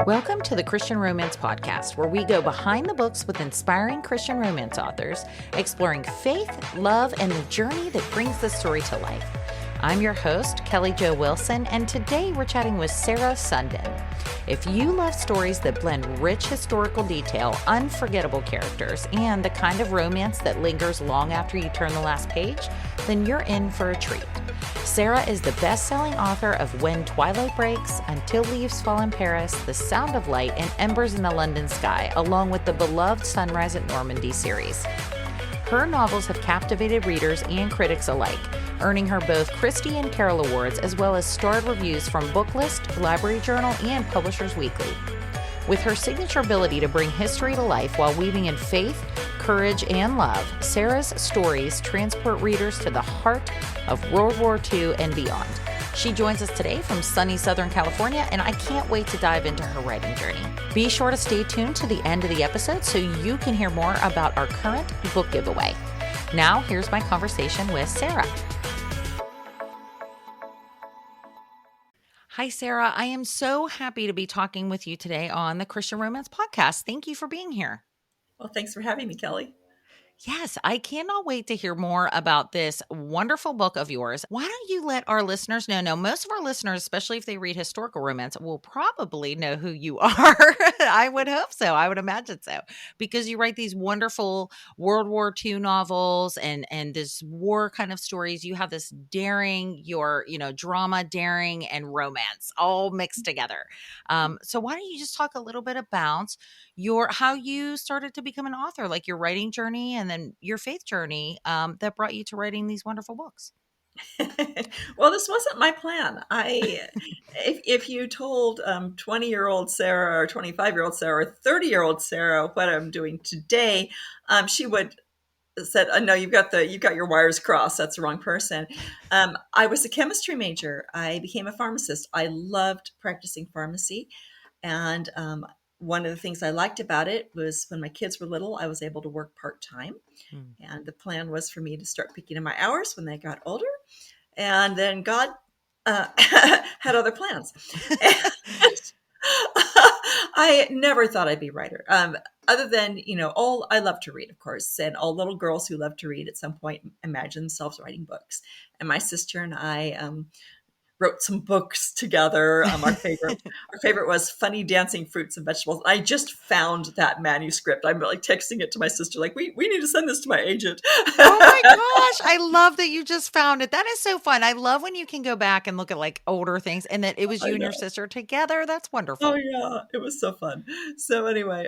Welcome to the Christian Romance Podcast, where we go behind the books with inspiring Christian romance authors, exploring faith, love, and the journey that brings the story to life. I'm your host, Kelly Jo Wilson, and today we're chatting with Sarah Sundin. If you love stories that blend rich historical detail, unforgettable characters, and the kind of romance that lingers long after you turn the last page, then you're in for a treat. Sarah is the best-selling author of When Twilight Breaks, Until Leaves Fall in Paris, The Sound of Light, and Embers in the London Sky, along with the beloved Sunrise at Normandy series. Her novels have captivated readers and critics alike, earning her both Christie and Carol Awards, as well as starred reviews from Booklist, Library Journal, and Publishers Weekly. With her signature ability to bring history to life while weaving in faith, courage, and love, Sarah's stories transport readers to the heart of World War II and beyond. She joins us today from sunny Southern California, and I can't wait to dive into her writing journey. Be sure to stay tuned to the end of the episode so you can hear more about our current book giveaway. Now, here's my conversation with Sarah. Hi, Sarah. I am so happy to be talking with you today on the Christian Romance Podcast. Thank you for being here. Well, thanks for having me, Kelly. Yes, I cannot wait to hear more about this wonderful book of yours. Why don't you let our listeners know? Now, most of our listeners, especially if they read historical romance, will probably know who you are. I would hope so. I would imagine so. Because you write these wonderful World War II novels and this war kind of stories. You have this daring, drama, daring, and romance all mixed together. So why don't you just talk a little bit about how you started to become an author, like your writing journey and then your faith journey that brought you to writing these wonderful books. Well, this wasn't my plan. If you told 20-year-old Sarah or 25-year-old Sarah or 30-year-old Sarah what I'm doing today, she would said, "No, you've got your wires crossed. That's the wrong person." I was a chemistry major. I became a pharmacist. I loved practicing pharmacy, and one of the things I liked about it was when my kids were little, I was able to work part-time. And the plan was for me to start picking in my hours when they got older. And then God had other plans. I never thought I'd be a writer. Other than, I love to read, of course. And all little girls who love to read at some point imagine themselves writing books. And my sister and I wrote some books together. Our favorite was Funny Dancing Fruits and Vegetables. I just found that manuscript. I'm like texting it to my sister, like, we need to send this to my agent. Oh my gosh. I love that you just found it. That is so fun. I love when you can go back and look at like older things and that it was you and your sister together. That's wonderful. Oh yeah. It was so fun. So anyway,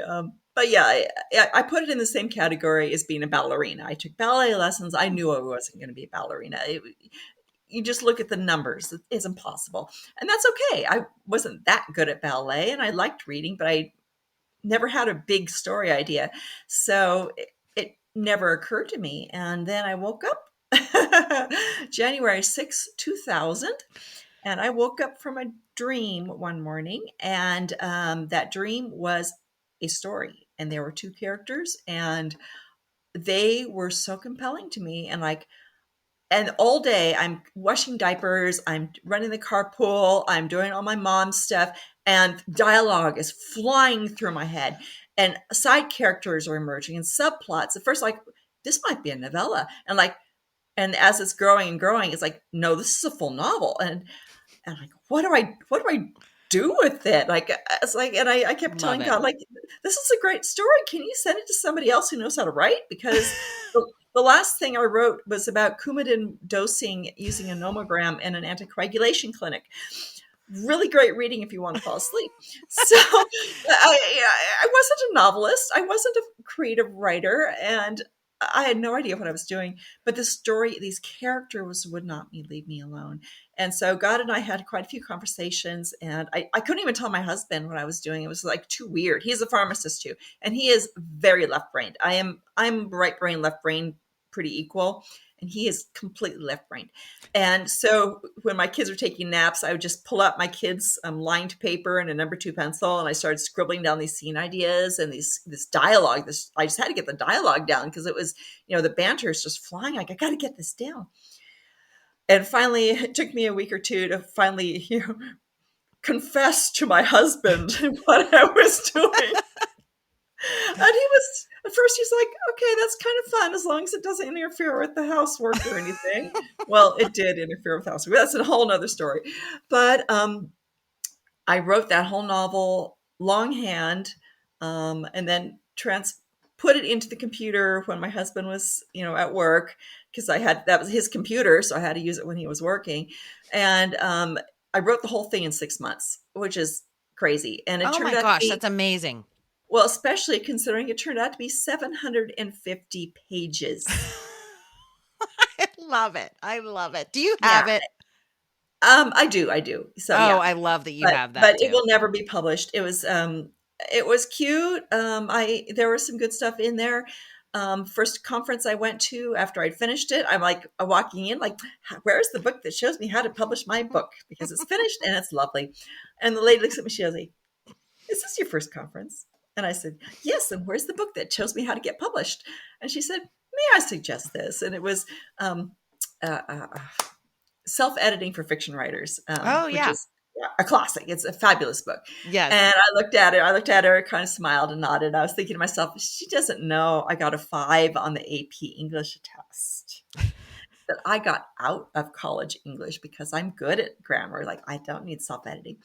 but yeah, I put it in the same category as being a ballerina. I took ballet lessons. I knew I wasn't going to be a ballerina. You just look at the numbers. It's impossible. And that's okay. I wasn't that good at ballet and I liked reading, but I never had a big story idea. So it never occurred to me. And then I woke up January 6, 2000, and I woke up from a dream one morning. And that dream was a story. And there were two characters and they were so compelling to me. And all day I'm washing diapers, I'm running the carpool, I'm doing all my mom's stuff, and dialogue is flying through my head. And side characters are emerging and subplots. At first, like, this might be a novella. And as it's growing and growing, it's like, no, this is a full novel. And I'm like, what do I do with it? Like, it's like, and I kept telling God, like, this is a great story. Can you send it to somebody else who knows how to write? Because the last thing I wrote was about Coumadin dosing using a nomogram in an anticoagulation clinic. Really great reading if you want to fall asleep. So I wasn't a novelist. I wasn't a creative writer. And I had no idea what I was doing. But the story, these characters would not leave me alone. And so God and I had quite a few conversations. And I couldn't even tell my husband what I was doing. It was like too weird. He's a pharmacist too. And he is very left-brained. I'm right brain, left brain, pretty equal. And he is completely left-brained. And so when my kids were taking naps, I would just pull out my kids' lined paper and a number 2 pencil, and I started scribbling down these scene ideas and this dialogue. I just had to get the dialogue down because it was, the banter is just flying. Like, I got to get this down. And finally, it took me a week or two to finally, confess to my husband what I was doing. And he was, at first, he's like, okay, that's kind of fun as long as it doesn't interfere with the housework or anything. Well, it did interfere with housework. That's a whole nother story. But I wrote that whole novel longhand, and then put it into the computer when my husband was, at work, because that was his computer, so I had to use it when he was working. And I wrote the whole thing in 6 months, which is crazy. And it Oh turned my out to gosh, be, that's amazing. well, especially considering it turned out to be 750 pages. I love it. I love it. Do you Yeah. have it? I do. So Oh, yeah. I love that you but have but that it too. will never be published. It was cute. I There was some good stuff in there. First conference I went to after I'd finished it, I'm like walking in like, where's the book that shows me how to publish my book, because it's finished and it's lovely. And the lady looks at me, she goes like, is this your first conference? And I said, yes. And where's the book that shows me how to get published? And she said, may I suggest this? And it was um, uh, uh, self-editing for fiction writers, Oh which yeah. is a classic. It's a fabulous book. Yes. And I looked at her, kind of smiled and nodded. I was thinking to myself, she doesn't know I got a 5 on the AP English test, that I got out of college English because I'm good at grammar. Like, I don't need self-editing.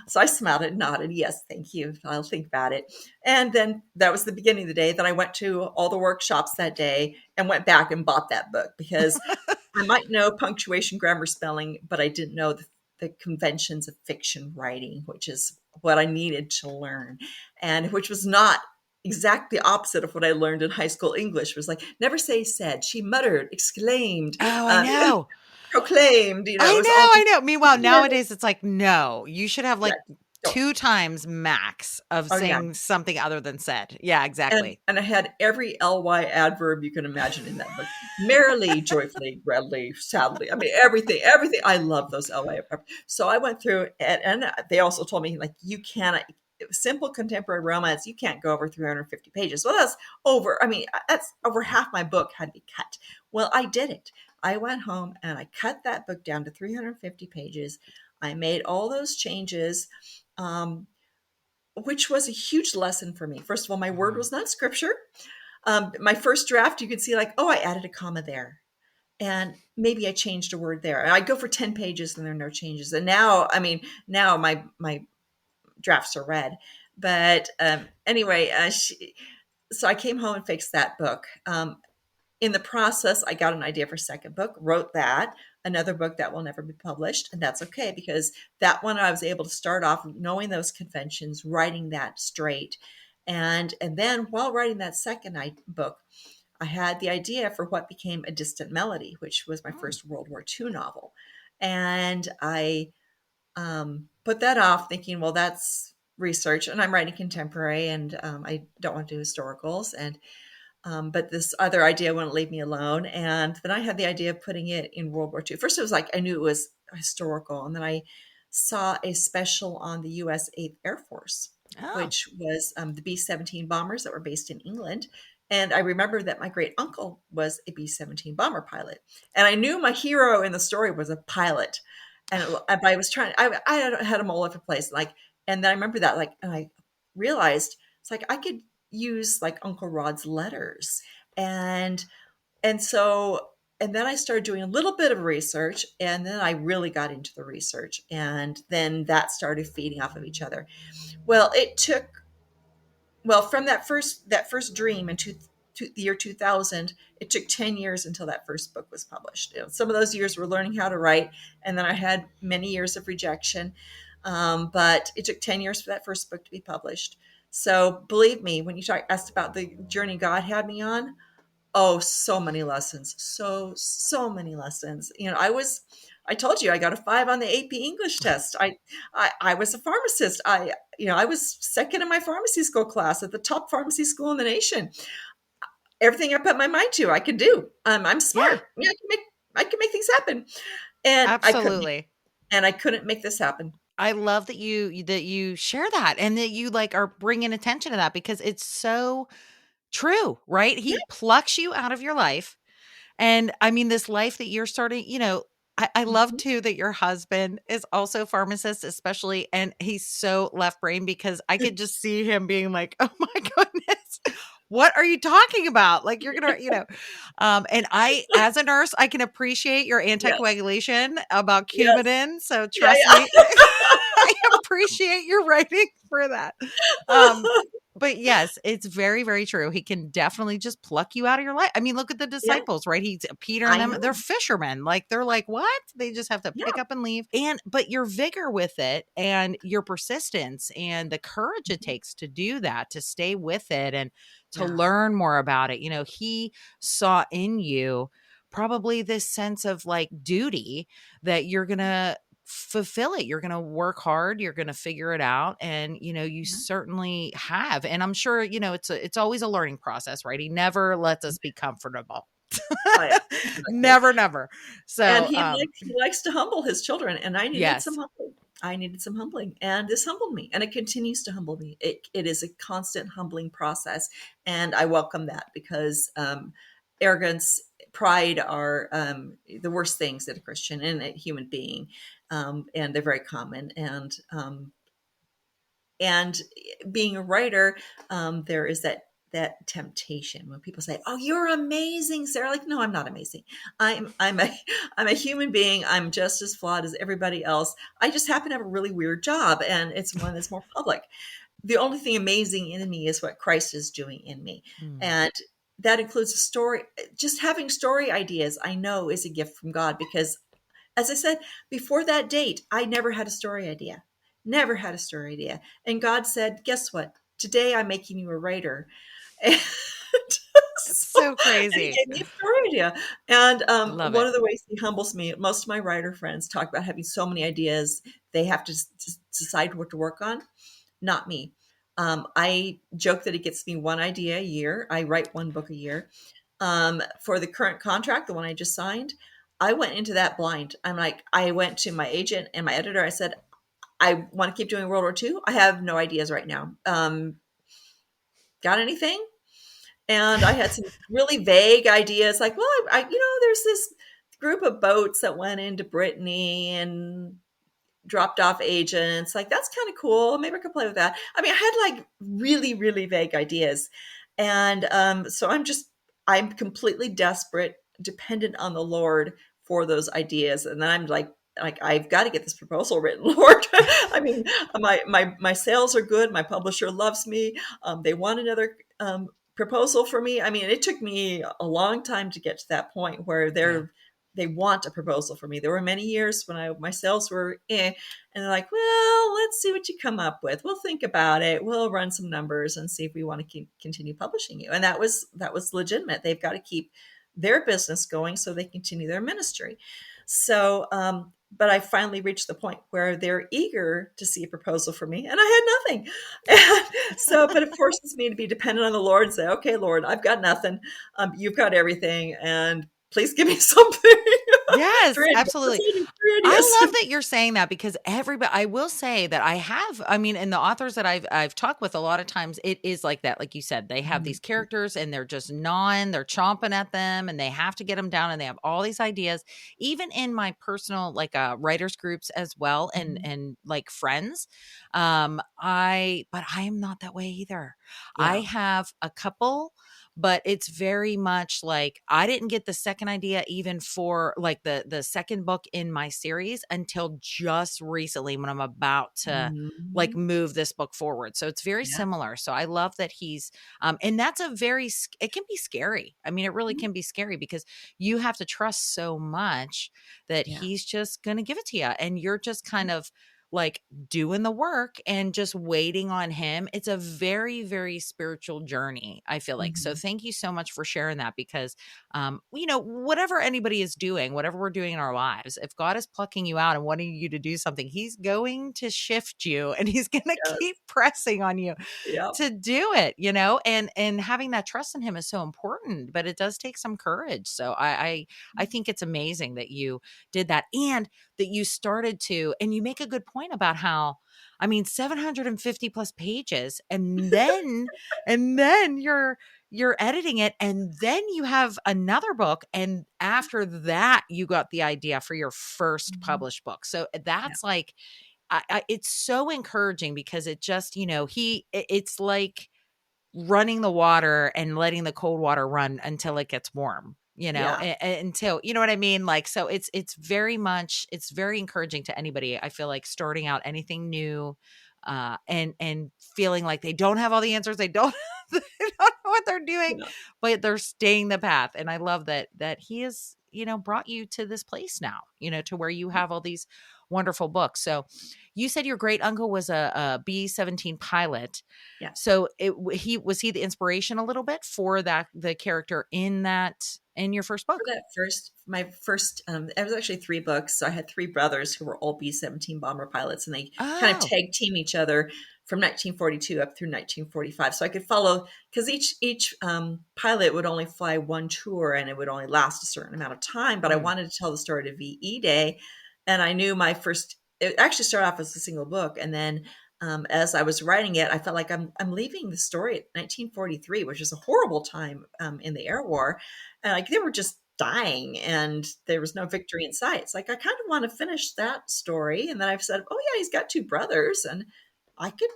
So I smiled and nodded. Yes, thank you. I'll think about it. And then that was the beginning of the day. Then I went to all the workshops that day and went back and bought that book, because I might know punctuation, grammar, spelling, but I didn't know the conventions of fiction writing, which is what I needed to learn, and which was not exactly opposite of what I learned in high school English. Was like, never say said, she muttered, exclaimed, Oh, I know. proclaimed. It I was all know, I just know. Meanwhile, really, nowadays it's like, no, you should have yeah, like don't. 2 times max of Oh yeah. saying something other than said. Yeah, exactly. And I had every ly adverb you can imagine in that book. Merrily, joyfully, readily, sadly. I mean, everything. I love those ly adverbs. So I went through, and they also told me, like, you cannot, simple contemporary romance, you can't go over 350 pages. Well, that's over half my book had to be cut. Well, I did it. I went home and I cut that book down to 350 pages. I made all those changes. Which was a huge lesson for me. First of all, my word Mhm. was not scripture. My first draft, you could see like, oh, I added a comma there, and maybe I changed a word there. And I go for 10 pages and there are no changes. And now, now my drafts are read. But anyway, so I came home and fixed that book. In the process, I got an idea for a second book, wrote that, another book that will never be published. And that's okay, because that one I was able to start off knowing those conventions, writing that straight. And then while writing that second book, I had the idea for what became A Distant Melody, which was my Mm. first World War II novel. And I put that off thinking, well, that's research, and I'm writing contemporary, and I don't want to do historicals. But this other idea wouldn't leave me alone. And then I had the idea of putting it in World War II. First, it was like I knew it was historical. And then I saw a special on the US 8th Air Force, Oh, which was the B 17 bombers that were based in England. And I remember that my great uncle was a B 17 bomber pilot. And I knew my hero in the story was a pilot. But I was I had them all over the place. Like, and then I remember that, like, and I realized it's like I could use like Uncle Rod's letters. And and so and then I started doing a little bit of research, and then I really got into the research, and then that started feeding off of each other. Well, it took, well, from that first dream the year 2000, it took 10 years until that first book was published. Some of those years were learning how to write, and then I had many years of rejection. But it took 10 years for that first book to be published. So believe me, when asked about the journey God had me on, oh, so many lessons. So many lessons. I told you I got a 5 on the AP English test. I was a pharmacist. I was second in my pharmacy school class at the top pharmacy school in the nation. Everything I put my mind to, I could do. I'm yeah, smart. Yeah, I can make things happen. And absolutely. I couldn't make this happen. I love that you share that and that you like are bringing attention to that because it's so true, right? Yeah, He plucks you out of your life. And I mean, this life that you're starting, I love Mhm. too that your husband is also a pharmacist, especially, and he's so left brain because I could just see him being like, "Oh my goodness, what are you talking about? Like you're gonna, and I, as a nurse, I can appreciate your Yes. anticoagulation about Yes. Coumadin. So Yeah, trust yeah. me, I appreciate your writing for that. Um, but yes, it's very, very true. He can definitely just pluck you out of your life. I mean, look at the Yeah, disciples, right? He's Peter and I them, they're know. fishermen. Like they're like, what? They just have to Yeah. pick up and leave. And but your vigor with it and your persistence and the courage it Mhm. takes to do that, to stay with it and to Yeah. learn more about it. He saw in you probably this sense of like duty that you're gonna fulfill it. You're going to work hard, you're going to figure it out, and you Yeah. certainly have. And I'm sure, it's always a learning process, right? He never lets us be comfortable. Oh, yeah, exactly. Never, never. And So, he likes to humble his children, and I needed some yes. humbling. I needed some humbling, and this humbled me, and it continues to humble me. It is a constant humbling process, and I welcome that because arrogance, pride are the worst things that a Christian and a human being, and they're very common. And being a writer, there is that temptation when people say, "Oh, you're amazing, Sarah." Like, no, I'm not amazing. I'm a I'm a human being. I'm just as flawed as everybody else. I just happen to have a really weird job, and it's one that's more public. The only thing amazing in me is what Christ is doing in me, Mm. and that includes a story. Just having story ideas, I know, is a gift from God because, as I said, before that date, I never had a story idea. Never had a story idea. And God said, guess what? Today I'm making you a writer. And, It's so, so and he crazy. gave me a story idea. And Love one it. of the ways he humbles me, most of my writer friends talk about having so many ideas, they have to decide what to work on. Not me. I joke that it gets me one idea a year. I write one book a year. For the current contract, the one I just signed, I went into that blind. I went to my agent and my editor. I said, I want to keep doing World War II. I have no ideas right now. Got anything? And I had some really vague ideas like, well, there's this group of boats that went into Brittany and dropped off agents. Like, that's kind of cool. Maybe I could play with that. I mean, I had like really, really vague ideas. And so I'm completely desperate, dependent on the Lord for those ideas. And then I'm like I've got to get this proposal written, Lord. I mean, my sales are good. My publisher loves me. They want another proposal for me. I mean, it took me a long time to get to that point where Yeah. they want a proposal for me. There were many years when my sales were and they're like, well, let's see what you come up with. We'll think about it. We'll run some numbers and see if we want to continue publishing you. And that was legitimate. They've got to keep their business going so they continue their ministry. So, but I finally reached the point where they're eager to see a proposal for me, and I had nothing. And so, but it forces me to be dependent on the Lord and say, "Okay, Lord, I've got nothing. You've got everything, and please give me something." Yes, Three ideas. That's absolutely. all I need, three I love ideas. that you're saying that because everybody, I will say that I mean, and the authors that I've talked with a lot of times, it is like that. Like you said, they have these characters and they're just gnawing, they're chomping at them and they have to get them down and they have all these ideas. Even in my personal, like, writers groups as well. Mhm. And like friends, but I am not that way either. I Yeah. have a couple, but it's very much like I didn't get the second idea even for like the second book in my series until just recently when I'm about to like Mhm. move this book forward. So it's very Yeah. similar. So I love that he's and that's it can be scary. I mean, it really Mhm. can be scary because you have to trust so much that Yeah. he's just going to give it to you and you're just kind of like doing the work and just waiting on him. It's a very, very spiritual journey, I feel like. So Mhm. thank you so much for sharing that because, whatever anybody is doing, whatever we're doing in our lives, if God is plucking you out and wanting you to do something, he's going to shift you and he's going to keep Yes. pressing on you Yep. to do it, and having that trust in him is so important, but it does take some courage. So I think it's amazing that you did that and that you started to, and you make a good point about how, I mean, 750 plus pages, and then you're editing it, and then you have another book, and after that you got the idea for your first Mhm. published book. So Yeah. that's like it's so encouraging because it just, it's like running the water and letting the cold water run until it gets warm, Yeah. until, you know what I mean? Like, so it's very much, it's very encouraging to anybody. I feel like starting out anything new, and feeling like they don't have all the answers. They don't, they don't know what they're doing, Yeah. but they're staying the path. And I love that he has, brought you to this place now, to where you have all these wonderful books. So you said your great uncle was a B-17 pilot. Yes. So he was he the inspiration a little bit for the character in your first For book? that my first, it was actually 3 books. So I had 3 brothers who were all B-17 bomber pilots, and they kind of Oh. tag team each other from 1942 up through 1945. So I could follow, because each pilot would only fly one tour, and it would only last a certain amount of time. But I Mm, wanted to tell the story to VE Day, and I knew it actually started off as a single book, and then as I was writing it, I felt like I'm leaving the story at 1943, which is a horrible time in the air war, and like they were just dying and there was no victory in sight. It's like I kind of want to finish that story. And then I've said, oh yeah, he's got 2 brothers, and I could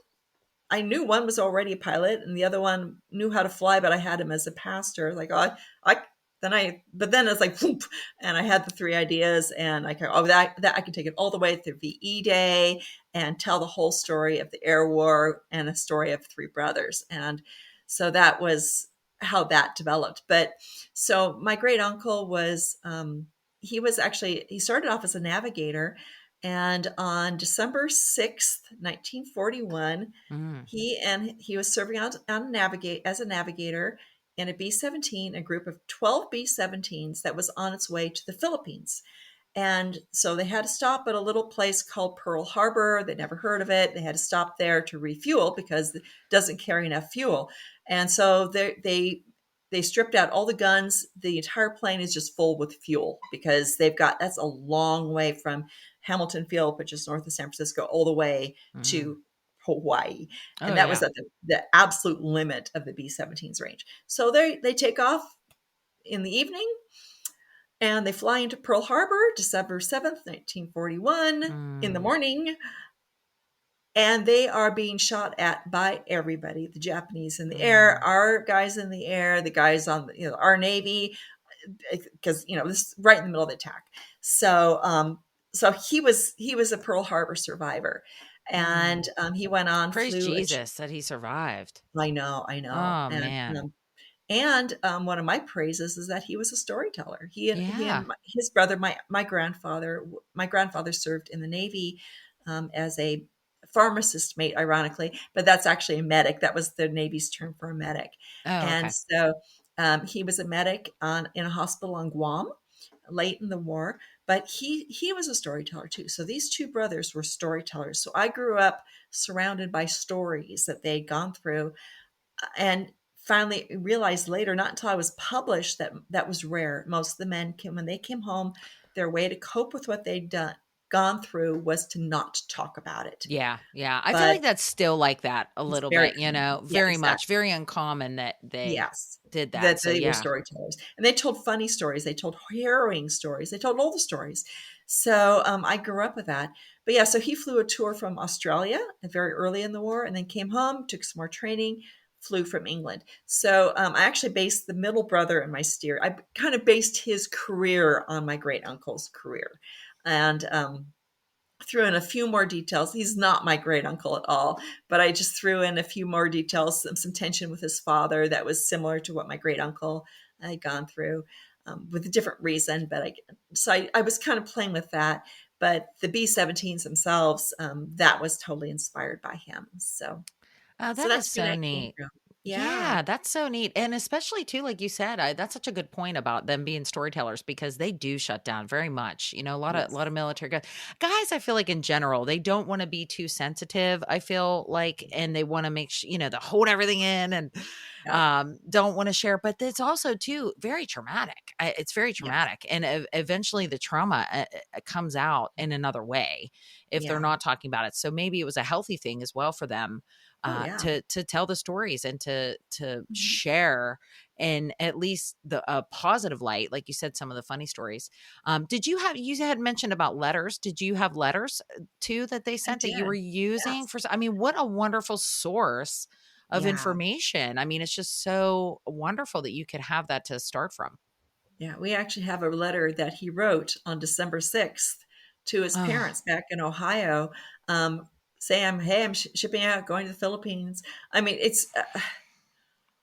I knew one was already a pilot and the other one knew how to fly, but I had him as a pastor. Like, oh, but then it's like, whoop, and I had the 3 ideas, and I can, that I can take it all the way through VE Day and tell the whole story of the air war and a story of 3 brothers. And so that was how that developed. But so my great uncle he started off as a navigator, and on December 6th, 1941, mm, he was serving as a navigator in a B-17, a group of 12 B-17s that was on its way to the Philippines. And so they had to stop at a little place called Pearl Harbor. They'd never heard of it. They had to stop there to refuel because it doesn't carry enough fuel. And so they stripped out all the guns. The entire plane is just full with fuel because that's a long way from Hamilton Field, which is north of San Francisco, all the way mm. to Hawaii. Oh And that was yeah. at the absolute limit of the B-17's range. So they take off in the evening, and they fly into Pearl Harbor December 7th, 1941, in the Mm, morning, and they are being shot at by everybody, the Japanese in the air, mm. our guys in the air, the guys on our Navy, because this is right in the middle of the attack. So he was a Pearl Harbor survivor, Mm. and he went on, Praise flew a. Jesus that he survived. I know, Oh man. and one of my praises is that he was a storyteller. He and Yeah. his brother, my grandfather served in the Navy as a pharmacist mate, ironically, but that's actually a medic. That was the Navy's term for a medic. Oh, And okay. so he was a medic in a hospital on Guam late in the war, but he was a storyteller too. So these 2 brothers were storytellers. So I grew up surrounded by stories that they'd gone through, and finally realized later, not until I was published, that that was rare. Most of the men when they came home, their way to cope with what they'd gone through was to not talk about it. Yeah, yeah. I feel But like that's still like that a it's little very bit, common. Yeah, very much, exactly. very uncommon that they Yes, did that. that So they were yeah. storytellers, and they told funny stories. They told harrowing stories. They told all the stories. So I grew up with that. But yeah, so he flew a tour from Australia very early in the war, and then came home, took some more training, flew from England. So I actually based the middle brother in my steer. I kind of based his career on my great uncle's career, and threw in a few more details. He's not my great uncle at all, but I just threw in a few more details, some tension with his father that was similar to what my great uncle had gone through, with a different reason. But I was kind of playing with that. But the B-17s themselves, that was totally inspired by him. Oh, So that is that's where so that came neat. from. Yeah. Yeah, that's so neat. And especially too, like you said, that's such a good point about them being storytellers because they do shut down very much. A Yes. lot of military guys, I feel like in general, they don't want to be too sensitive, I feel like, and they want to make sure, they hold everything in and Yeah. don't want to share. But it's also too very traumatic. It's very Yeah. traumatic. And eventually the trauma comes out in another way if they're Yeah. not talking about it. So maybe it was a healthy thing as well for them, Oh, yeah. to tell the stories and to Mhm. share in at least the a positive light, like you said, some of the funny stories. Did you have you had mentioned about letters? Did you have letters too that they I sent that you were did. using Yes. for? I mean, what a wonderful source of Yeah. information. I mean, it's just so wonderful that you could have that to start from. Yeah. We actually have a letter that he wrote on December 6th to his Oh, parents back in Ohio, um, saying, "Hey, I'm shipping out, going to the Philippines." I mean, it's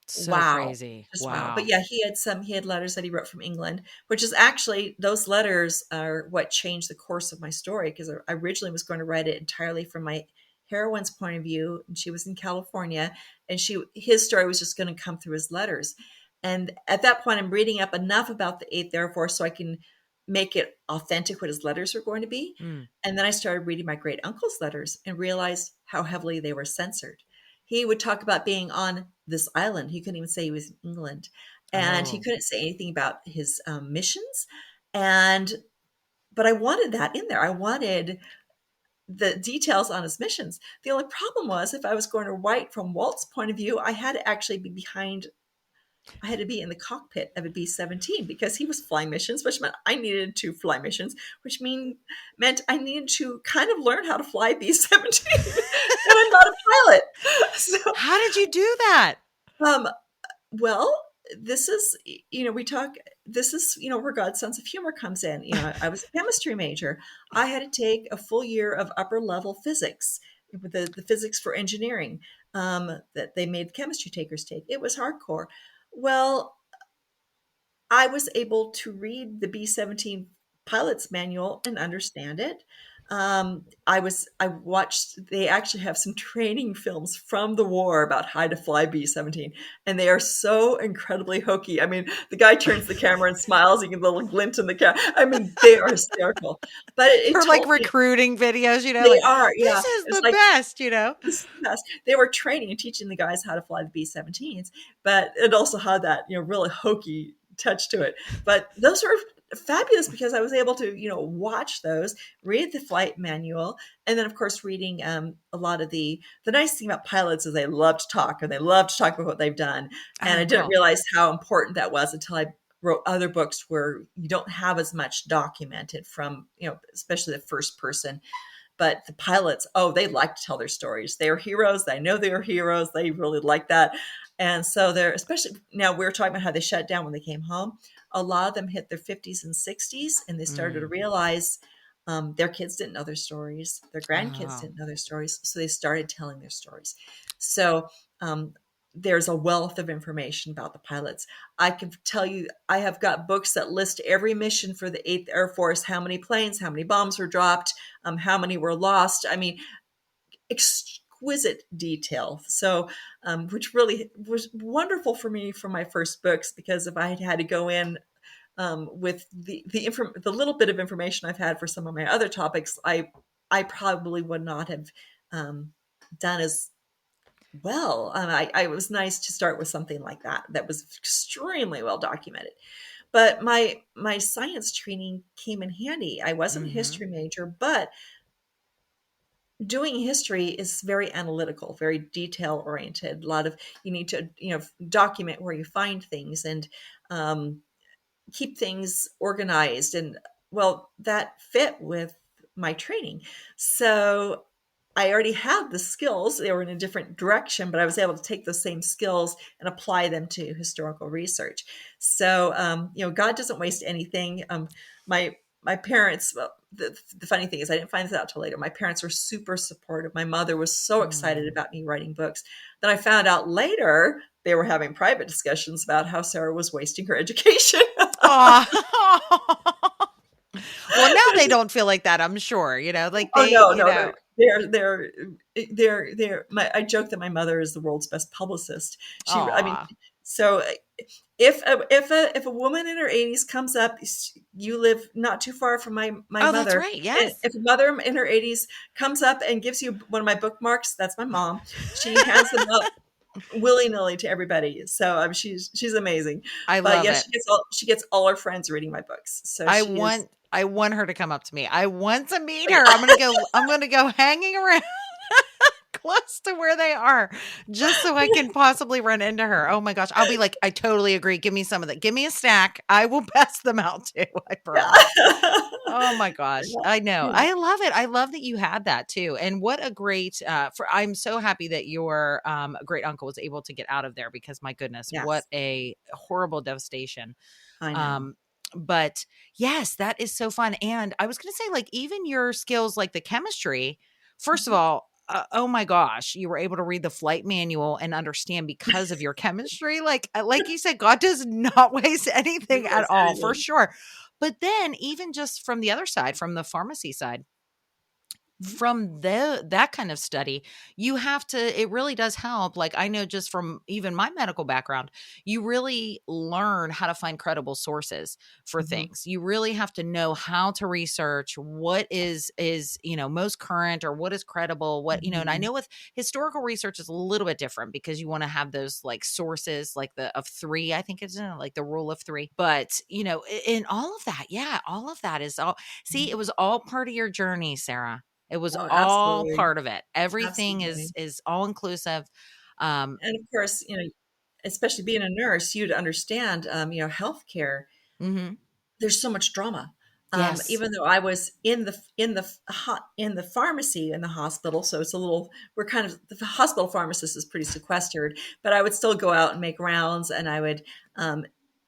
so wow. crazy. Just wow. But Wow. yeah, he had letters that he wrote from England, which is actually those letters are what changed the course of my story because I originally was going to write it entirely from my heroine's point of view, and she was in California, and his story was just going to come through his letters. And at that point, I'm reading up enough about the Eighth Air Force so I can make it authentic what his letters were going to be. Mm. And then I started reading my great uncle's letters and realized how heavily they were censored. He would talk about being on this island. He couldn't even say he was in England, and he Oh. couldn't say anything about his missions. And but I wanted that in there. I wanted the details on his missions. The only problem was if I was going to write from Walt's point of view, I had to actually be behind. I had to be in the cockpit of a B-17 because he was flying missions, which meant I needed to fly missions, which meant I needed to kind of learn how to fly B-17, and I'm not a pilot. So, How did you do that? um, well, this is, we talk, this is, where God's sense of humor comes in. I was a chemistry major. I had to take a full year of upper level physics, with the physics for engineering, that they made chemistry takers take. It was hardcore. Well, I was able to read the B-17 pilot's manual and understand it. I watched, they actually have some training films from the war about how to fly B-17, and they are so incredibly hokey. I mean, the guy turns the camera and smiles, you get a little glint in the camera. I mean, they are hysterical. But it For like told me recruiting videos, they like are, yeah. this is It's the like, best. this is the best. They were training and teaching the guys how to fly the B-17s, but it also had that, really hokey touch to it. But those were fabulous because I was able to, watch those, read the flight manual, and then of course reading a lot of the nice thing about pilots is they love to talk and they love to talk about what they've done. And I Oh, didn't cool. realize how important that was until I wrote other books where you don't have as much documented from, especially the first person. But the pilots, oh, they like to tell their stories. They're heroes. They know they're heroes. They really like that. And so they're, especially now we were talking about how they shut down when they came home. A lot of them hit their 50s and 60s and they started to Mm. realize their kids didn't know their stories. Their grandkids Oh. didn't know their stories. So they started telling their stories. So um, there's a wealth of information about the pilots. I can tell you, I have got books that list every mission for the 8th Air Force, how many planes, how many bombs were dropped, how many were lost. I mean, exquisite detail. So, which really was wonderful for me for my first books, because if I had had to go in with the little bit of information I've had for some of my other topics, I probably would not have done as well. It was nice to start with something like that was extremely well documented. But my science training came in handy. I wasn't a Mm-hmm. history major, but doing history is very analytical, very detail oriented. A lot of, you need to, document where you find things, and um, keep things organized. And well, that fit with my training. So I already had the skills. They were in a different direction, but I was able to take those same skills and apply them to historical research. So, God doesn't waste anything. My parents, well, the funny thing is, I didn't find this out till later. My parents were super supportive. My mother was so excited Mm. about me writing books. Then I found out later they were having private discussions about how Sarah was wasting her education. Aw. Well, now they don't feel like that, I'm sure, like Oh they, no, no, they're. I joke that my mother is the world's best publicist. I mean, aw. so if a woman in her 80s comes up, you live not too far from my Oh, that's mother, right. and Yes. if a mother in her 80s comes up and gives you one of my bookmarks, that's my mom. She hands them out willy nilly to everybody. So she's amazing. I But love yeah, it. she gets all her friends reading my books. So she is. I want her to come up to me. I want to meet her. I'm gonna go hanging around close to where they are just so I can possibly run into her. Oh my gosh. I'll be like, I totally agree. Give me some of that. Give me a snack. I will pass them out too. I promise. Yeah. Oh my gosh. I know. Yeah. I love it. I love that you had that too. And what a great I'm so happy that your great uncle was able to get out of there because my goodness, what Yes, a horrible devastation. I know. Um but yes, that is so fun. And I was going to say like even your skills like the chemistry, first of Mhm. all, oh my gosh, you were able to read the flight manual and understand because of your chemistry. Like you said, God does not waste anything at Yes, all, for anything. sure. But then even just from the other side, from the pharmacy side, Mhm. from that kind of study, you have to it really does help. Like I know just from even my medical background, you really learn how to find credible sources for Mhm. things. You really have to know how to research what is most current or what is credible, and I Mhm. know with historical research is a little bit different because you want to have those like sources like the of 3, I think it's like the rule of 3. But, in all of that, yeah, all of that is all. See, Mhm. it was all part of your journey, Sarah. It was Oh, all absolutely. part of it. Everything is Absolutely. is all inclusive. Um, And of course, especially being a nurse, you'd understand, healthcare. mhm. There's so much drama. Yes. Even though I was in the pharmacy in the hospital, so it's a little we're kind of the hospital pharmacist is pretty sequestered, but I would still go out and make rounds, and I would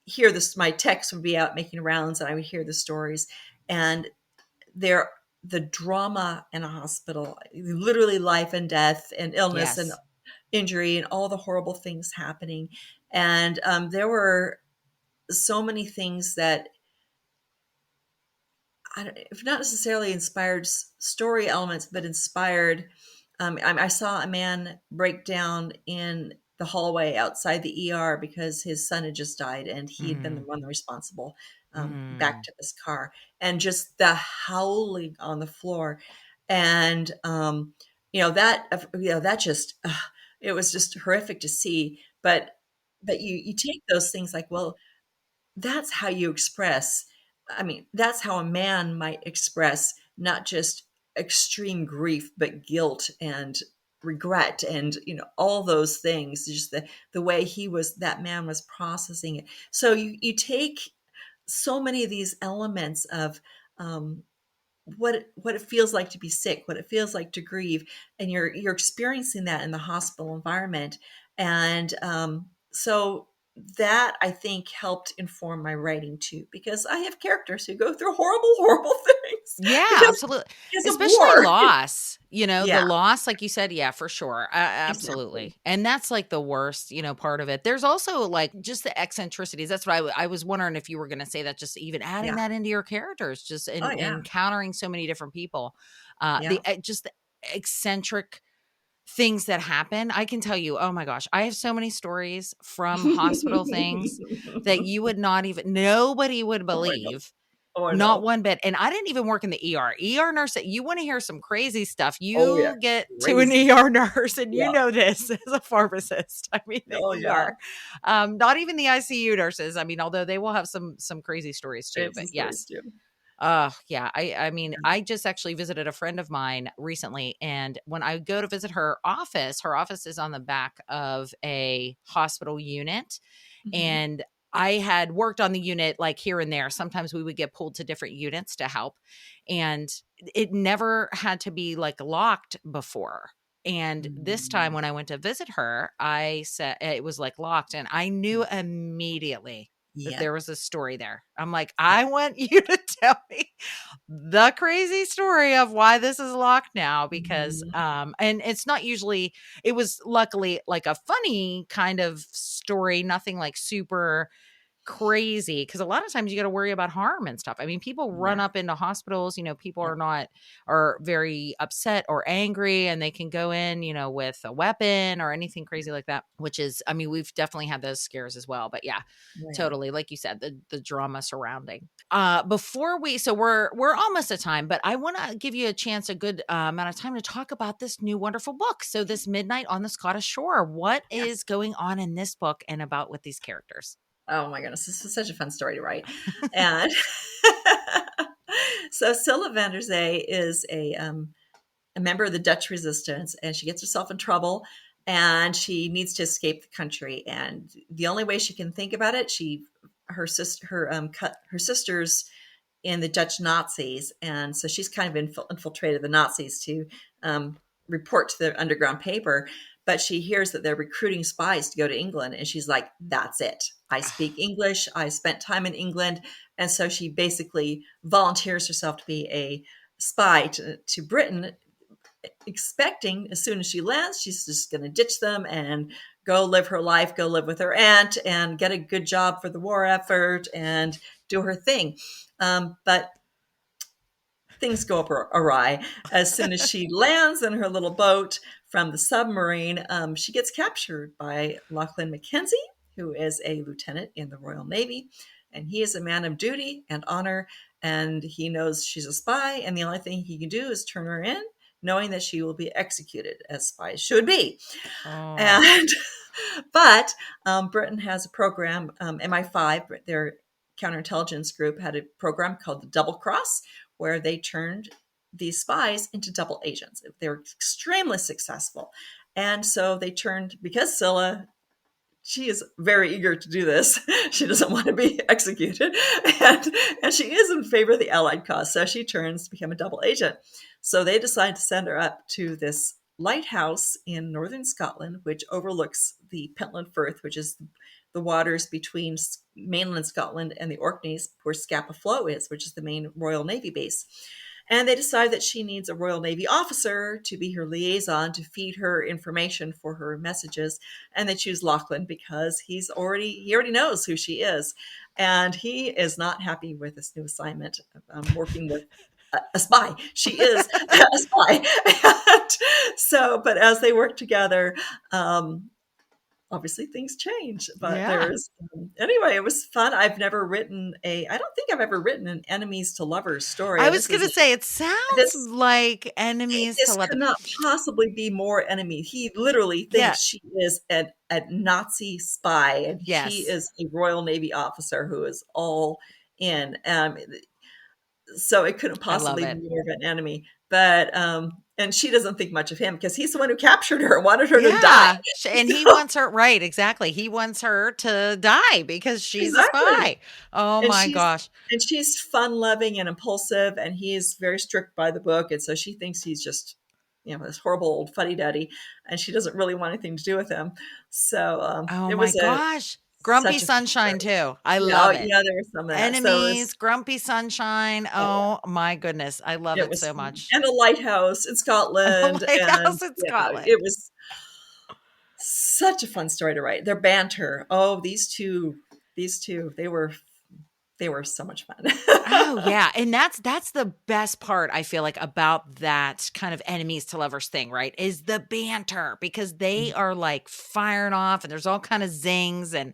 hear this. My techs would be out making rounds, and I would hear the stories, and there the drama in a hospital, literally life and death, and illness and Yes. injury, and all the horrible things happening, and there were so many things that if not necessarily inspired story elements, but inspired. I saw a man break down in the hallway outside the ER because his son had just died and he had been the Mhm. one responsible, Mhm. backed up his car, and just the howling on the floor. And, that just, it was just horrific to see. But you take those things like, well, that's how you express. I mean, that's how a man might express not just extreme grief, but guilt and regret and all those things, just the way that man was processing it. So you take so many of these elements of um, what it feels like to be sick, what it feels like to grieve, and you're experiencing that in the hospital environment, and so that I think helped inform my writing too, because I have characters who go through horrible, horrible things Yeah, because absolutely. of Especially war. loss, the Yeah, loss, like you said, yeah, for sure. exactly. Absolutely. And that's like the worst, part of it. There's also like just the eccentricities. That's what I was wondering if you were going to say that, just even adding Yeah. that into your characters, just Oh in yeah. encountering so many different people. Yeah. Just the eccentric things that happen. I can tell you, oh my gosh, I have so many stories from hospital things that you would not even, nobody would Oh I know. believe. Oh I Not know. one bit. And I didn't even work in the ER. ER nurse, you want to hear some crazy stuff. Oh yeah. You get to an Crazy. ER nurse and you Yeah. know this as a pharmacist. I mean, the Oh yeah. ER. Not even the ICU nurses. I mean, although they will have some crazy stories I too. have some But stories yes, too. yeah. I mean, Yeah. I just actually visited a friend of mine recently, and when I go to visit her office is on the back of a hospital unit, Mhm. and I had worked on the unit like here and there. Sometimes we would get pulled to different units to help, and it never had to be like locked before. And this time Mm. when I went to visit her, I said it was like locked, and I knew immediately that Yeah. there was a story there. I'm like, Yeah. I want you to tell me the crazy story of why this is locked now because Mhm. and it's not usually, it was luckily like a funny kind of story, nothing like super crazy, because a lot of times you got to worry about harm and stuff. I mean, people run Yeah. up into hospitals, people Yep. are very upset or angry, and they can go in, with a weapon or anything crazy like that, which is, I mean, we've definitely had those scares as well. But yeah, Oh, yeah. totally. Like you said, the drama surrounding. Before we, so we're almost at time, but I want to give you a chance, a good amount of time to talk about this new wonderful book. So this Midnight on the Scottish Shore, what Yes. is going on in this book and about with these characters? Oh my goodness, this is such a fun story to write. And so Scylla van der Zee is a member of the Dutch resistance, and she gets herself in trouble, and she needs to escape the country. And the only way she can think about it, her sisters in the Dutch Nazis, and so she's kind of infiltrated the Nazis to report to the underground paper. But she hears that they're recruiting spies to go to England, and she's like, "That's it. I speak English. I spent time in England," and so she basically volunteers herself to be a spy to Britain, expecting as soon as she lands, she's just going to ditch them and go live her life, go live with her aunt, and get a good job for the war effort and do her thing. But things go up awry. As soon as she lands in her little boat from the submarine, she gets captured by Lachlan Mackenzie, who is a lieutenant in the Royal Navy. And he is a man of duty and honor. And he knows she's a spy. And the only thing he can do is turn her in, knowing that she will be executed as spies should be. Oh. And but Britain has a program, MI5, their counterintelligence group had a program called the Double Cross, where they turned these spies into double agents. They were extremely successful. And so they turned, because Scylla, she is very eager to do this. She doesn't want to be executed. And she is in favor of the Allied cause. So she turns to become a double agent. So they decide to send her up to this lighthouse in northern Scotland, which overlooks the Pentland Firth, which is the waters between mainland Scotland and the Orkneys, where Scapa Flow is, which is the main Royal Navy base. And they decide that she needs a Royal Navy officer to be her liaison, to feed her information for her messages. And they choose Lachlan because he already knows who she is. And he is not happy with this new assignment, working with a spy. She is a spy. But as they work together, obviously things change, but Yeah. anyway, it was fun. I don't think I've ever written an enemies to lovers story. I And was going to say, it sounds this, like enemies to this lovers. could not possibly be more enemy. He literally Yeah. thinks she is a Nazi spy, and he Yes. is a Royal Navy officer who is all in. So it couldn't I love possibly be it. more of an enemy. But and she doesn't think much of him because he's the one who captured her and wanted her to die. Yeah. And he So wants her, right, exactly. He wants her to die because she's a exactly. spy. Oh And my she's gosh. fun loving and impulsive, and he is very strict by the book. And so she thinks he's just, this horrible old fuddy duddy, and she doesn't really want anything to do with him. So Oh it my was gosh. Grumpy such a fun Sunshine, story. too. I Yeah, oh, love it. yeah, there was some of that. So Enemies, Grumpy Sunshine. Oh my goodness. I love it it was so fun. much. And a lighthouse in And the Scotland, and lighthouse in Scotland. it was such a fun story to write. Their banter. Oh, these two, they were so much fun. Oh yeah, and that's the best part I feel like about that kind of enemies to lovers thing, right? Is the banter, because they are like firing off and there's all kind of zings, and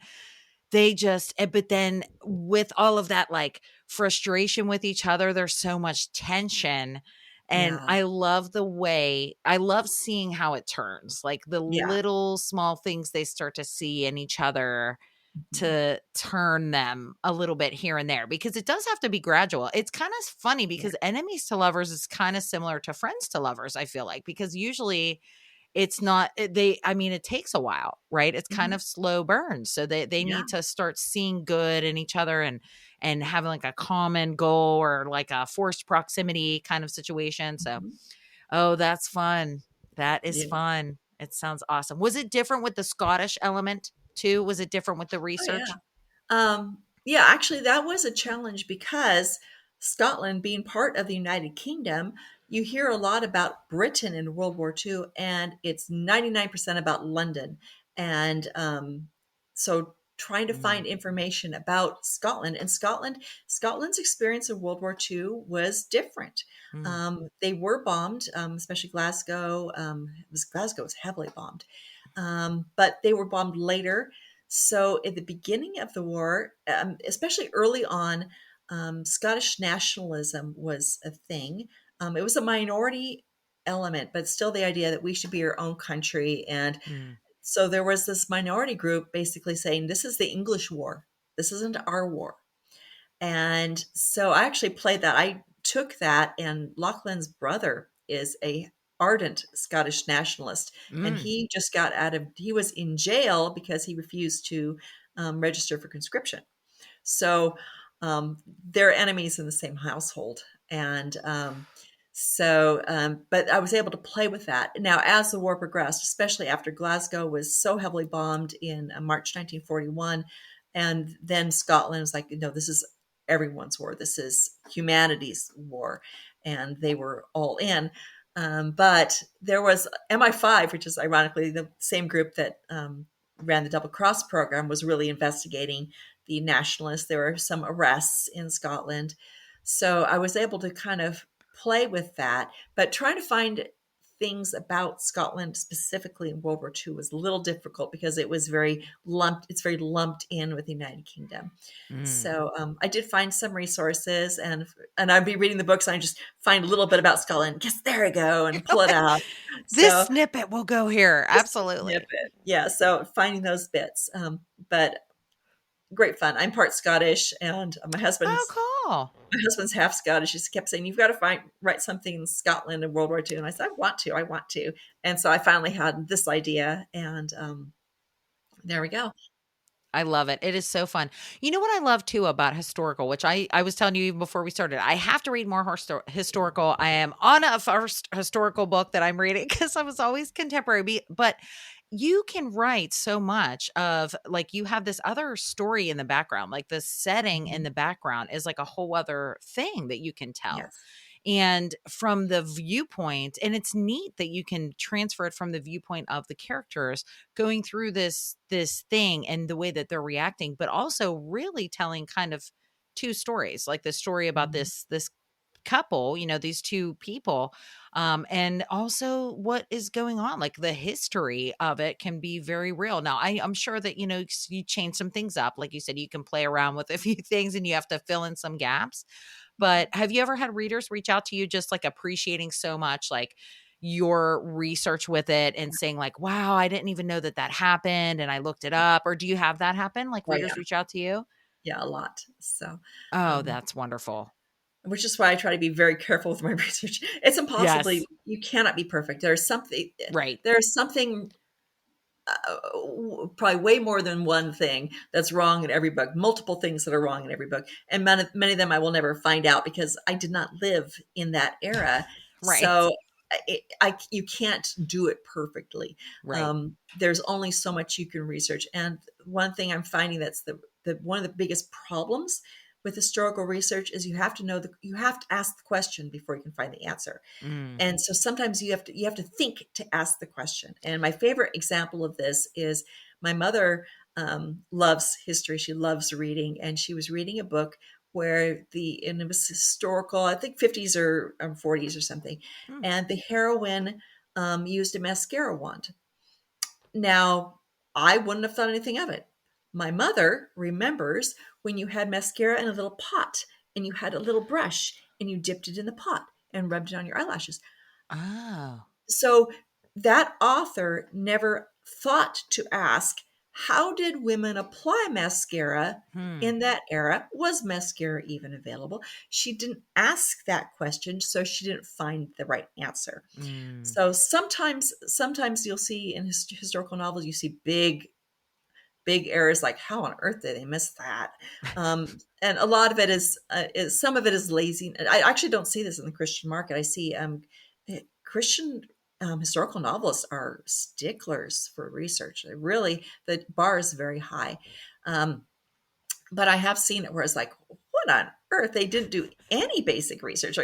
but then with all of that like frustration with each other, there's so much tension. And Yeah, I love seeing how it turns, like the yeah. little small things they start to see in each other Mhm. to turn them a little bit here and there, because it does have to be gradual. It's kind of funny Yeah. because enemies to lovers is kind of similar to friends to lovers, I feel like, because usually it's not I mean, it takes a while, right? It's kind Mhm. of slow burns. So they Yeah. need to start seeing good in each other and having like a common goal or like a forced proximity kind of situation. So, Mhm. oh, that's fun. That is Yeah. fun. It sounds awesome. Was it different with the Scottish element too? Was it different with the Oh, yeah. research? Yeah, actually, that was a challenge because Scotland being part of the United Kingdom, you hear a lot about Britain in World War II, and it's 99% about London. And so trying to Mm, find information about Scotland and Scotland's experience of World War II was different. mm, They were bombed, especially Glasgow. Glasgow was heavily bombed, but they were bombed later. So at the beginning of the war, especially early on, Scottish nationalism was a thing. It was a minority element, but still the idea that we should be our own country. And mm. so there was this minority group basically saying, this is the English war. This isn't our war. And so I actually played that. I took that, and Lachlan's brother is a ardent Scottish nationalist, and Mm. he was in jail because he refused to register for conscription. So they're enemies in the same household. And but I was able to play with that. Now, as the war progressed, especially after Glasgow was so heavily bombed in March 1941, and then Scotland was like, no, this is everyone's war. This is humanity's war. And they were all in. But there was MI5, which is ironically the same group that ran the Double Cross program, was really investigating the nationalists. There were some arrests in Scotland. So I was able to kind of play with that, but trying to find things about Scotland specifically in World War II was a little difficult because it's very lumped in with the United Kingdom. Mm. So I did find some resources, and I'd be reading the books and I just find a little bit about Scotland. Yes, there we go, and pull it out. This So snippet will go here. just a Absolutely. snippet, yeah. So finding those bits, but great fun. I'm part Scottish, and Oh, cool. my husband's half Scottish. He kept saying, "You've got to write something in Scotland in World War II." And I said, I want to." And so I finally had this idea, and there we go. I love it. It is so fun. You know what I love too about historical, which I was telling you even before we started, I have to read more historical. I am on a first historical book that I'm reading because I was always contemporary. But you can write so much of like you have this other story in the background, like the setting in Mhm. the background is like a whole other thing that you can tell. Yes. And from the viewpoint, and it's neat that you can transfer it from the viewpoint of the characters going through this thing and the way that they're reacting, but also really telling kind of two stories, like the story about Mhm. this couple, these two people, and also what is going on, like the history of it can be very real. Now I'm sure that you change some things up, like you said, you can play around with a few things and you have to fill in some gaps. But have you ever had readers reach out to you just like appreciating so much like your research with it and saying like, "Wow, I didn't even know that that happened and I looked it up." Or do you have that happen? Like Oh readers yeah, reach out to you? yeah, a lot. So, Oh, um, that's wonderful. which is why I try to be very careful with my research. It's Yes. impossibly you cannot be perfect. Right. There's something probably way more than one thing that's wrong in every book, multiple things that are wrong in every book. And many of them I will never find out because I did not live in that era. Right. So you can't do it perfectly. Right. There's only so much you can research. And one thing I'm finding that's one of the biggest problems with historical research is you have to ask the question before you can find the answer. Mm. And so sometimes you have to think to ask the question. And my favorite example of this is my mother loves history. She loves reading, and she was reading a book and it was historical, I think 50s or 40s or something, Mm. and the heroine used a mascara wand. Now, I wouldn't have thought anything of it. My mother remembers when you had mascara in a little pot and you had a little brush and you dipped it in the pot and rubbed it on your eyelashes. Oh. So that author never thought to ask, how did women apply mascara Hmm. in that era? Was mascara even available? She didn't ask that question, so she didn't find the right answer. Mm. So sometimes you'll see in historical novels, you see big errors like how on earth did they miss that? And a lot of it is some of it is lazy. I actually don't see this in the Christian market. I see Christian historical novelists are sticklers for research. They really, the bar is very high. Um, but I have seen it where it's like, what on earth? They didn't do any basic research,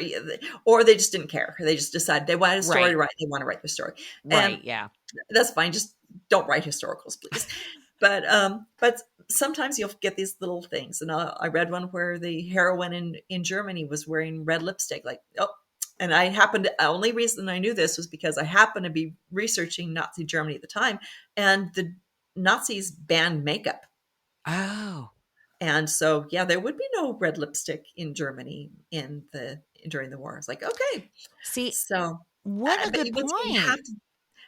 or they just didn't care. They just decided they wanted a story Right. to write. They want to write the story, and Right. Yeah. that's fine. Just don't write historicals, please. But sometimes you'll get these little things. And I read one where the heroine in Germany was wearing red lipstick. Like, oh, and the only reason I knew this was because I happened to be researching Nazi Germany at the time, and the Nazis banned makeup. Oh. And so, yeah, there would be no red lipstick in Germany during the war. It's like, okay, See, so, what a but good once again, you point. have to